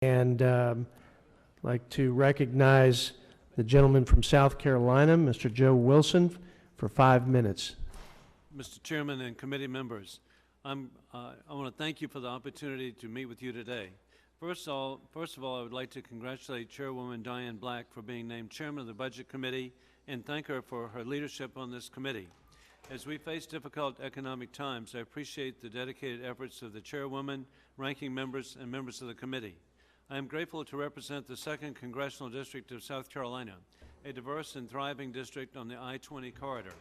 And I'd like to recognize the gentleman from South Carolina, Mr. Joe Wilson, for 5 minutes. Mr. Chairman and committee members, I want to thank you for the opportunity to meet with you today. First of all, I would like to congratulate Chairwoman Diane Black for being named Chairman of the Budget Committee and thank her for her leadership on this committee. As we face difficult economic times, I appreciate the dedicated efforts of the Chairwoman, ranking members, and members of the committee. I am grateful to represent the 2nd Congressional District of South Carolina, a diverse and thriving district on the I-20 corridor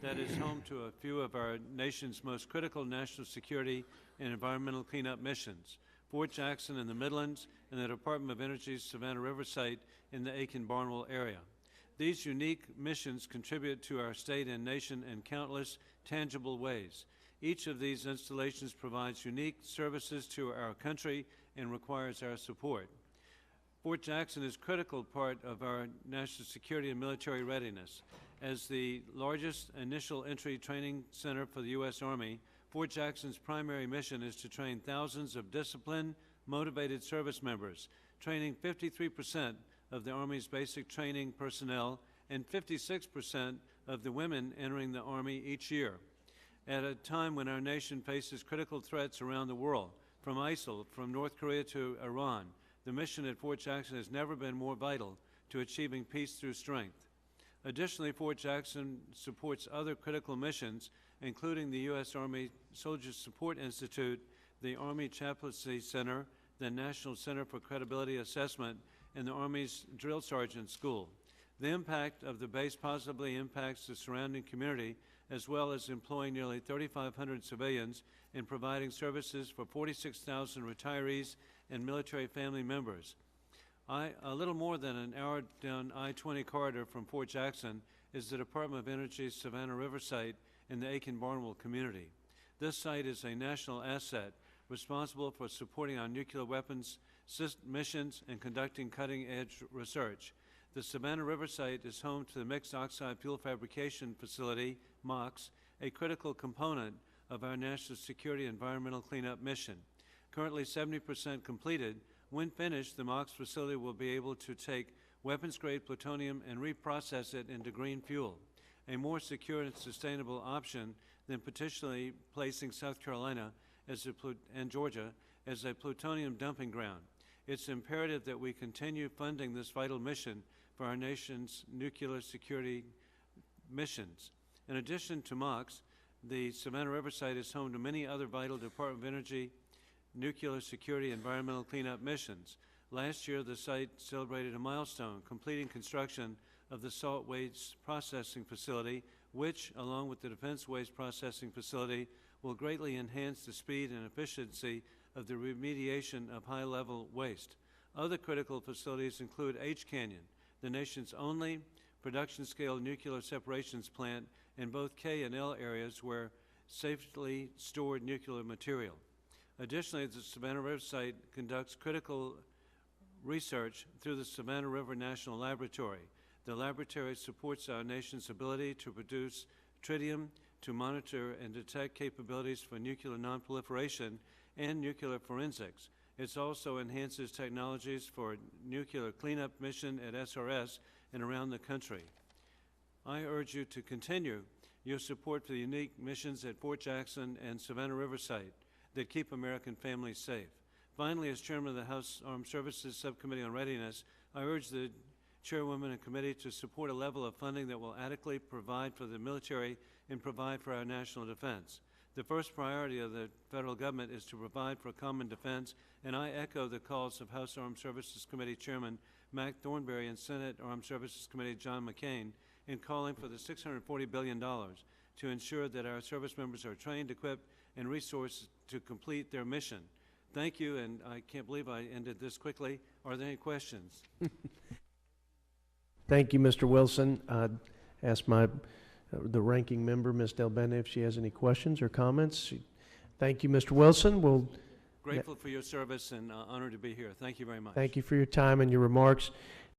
that is home to a few of our nation's most critical national security and environmental cleanup missions: Fort Jackson in the Midlands and the Department of Energy's Savannah River site in the Aiken-Barnwell area. These unique missions contribute to our state and nation in countless tangible ways. Each of these installations provides unique services to our country and requires our support. Fort Jackson is a critical part of our national security and military readiness. As the largest initial entry training center for the U.S. Army, Fort Jackson's primary mission is to train thousands of disciplined, motivated service members, training 53% of the Army's basic training personnel and 56% of the women entering the Army each year. At a time when our nation faces critical threats around the world, from ISIL, from North Korea to Iran, the mission at Fort Jackson has never been more vital to achieving peace through strength. Additionally, Fort Jackson supports other critical missions, including the U.S. Army Soldier Support Institute, the Army Chaplaincy Center, the National Center for Credibility Assessment, and the Army's Drill Sergeant School. The impact of the base positively impacts the surrounding community, as well as employing nearly 3,500 civilians in providing services for 46,000 retirees and military family members. A little more than an hour down I-20 corridor from Fort Jackson is the Department of Energy's Savannah River site in the Aiken-Barnwell community. This site is a national asset responsible for supporting our nuclear weapons missions and conducting cutting-edge research. The Savannah River site is home to the Mixed Oxide Fuel Fabrication Facility, MOX, a critical component of our national security environmental cleanup mission. Currently 70% completed, when finished, the MOX facility will be able to take weapons-grade plutonium and reprocess it into green fuel, a more secure and sustainable option than potentially placing South Carolina and Georgia as a plutonium dumping ground. It's imperative that we continue funding this vital mission for our nation's nuclear security missions. In addition to MOX, the Savannah River site is home to many other vital Department of Energy nuclear security environmental cleanup missions. Last year, the site celebrated a milestone, completing construction of the salt waste processing facility, which, along with the Defense Waste Processing Facility, will greatly enhance the speed and efficiency of the remediation of high-level waste. Other critical facilities include H Canyon, the nation's only production-scale nuclear separations plant in both K and L areas where safely stored nuclear material. Additionally, the Savannah River site conducts critical research through the Savannah River National Laboratory. The laboratory supports our nation's ability to produce tritium, to monitor and detect capabilities for nuclear nonproliferation and nuclear forensics. It also enhances technologies for nuclear cleanup mission at SRS and around the country. I urge you to continue your support for the unique missions at Fort Jackson and Savannah River site that keep American families safe. Finally, as Chairman of the House Armed Services Subcommittee on Readiness, I urge the Chairwoman and Committee to support a level of funding that will adequately provide for the military and provide for our national defense. The first priority of the federal government is to provide for common defense, and I echo the calls of House Armed Services Committee Chairman Mac Thornberry and Senate Armed Services Committee John McCain in calling for the $640 billion to ensure that our service members are trained, equipped, and resourced to complete their mission. Thank you, and I can't believe I ended this quickly. Are there any questions? Thank you, Mr. Wilson. Ask the ranking member, Ms. Del Bene, if she has any questions or comments. Thank you, Mr. Wilson. Grateful for your service and honored to be here. Thank you very much. Thank you for your time and your remarks.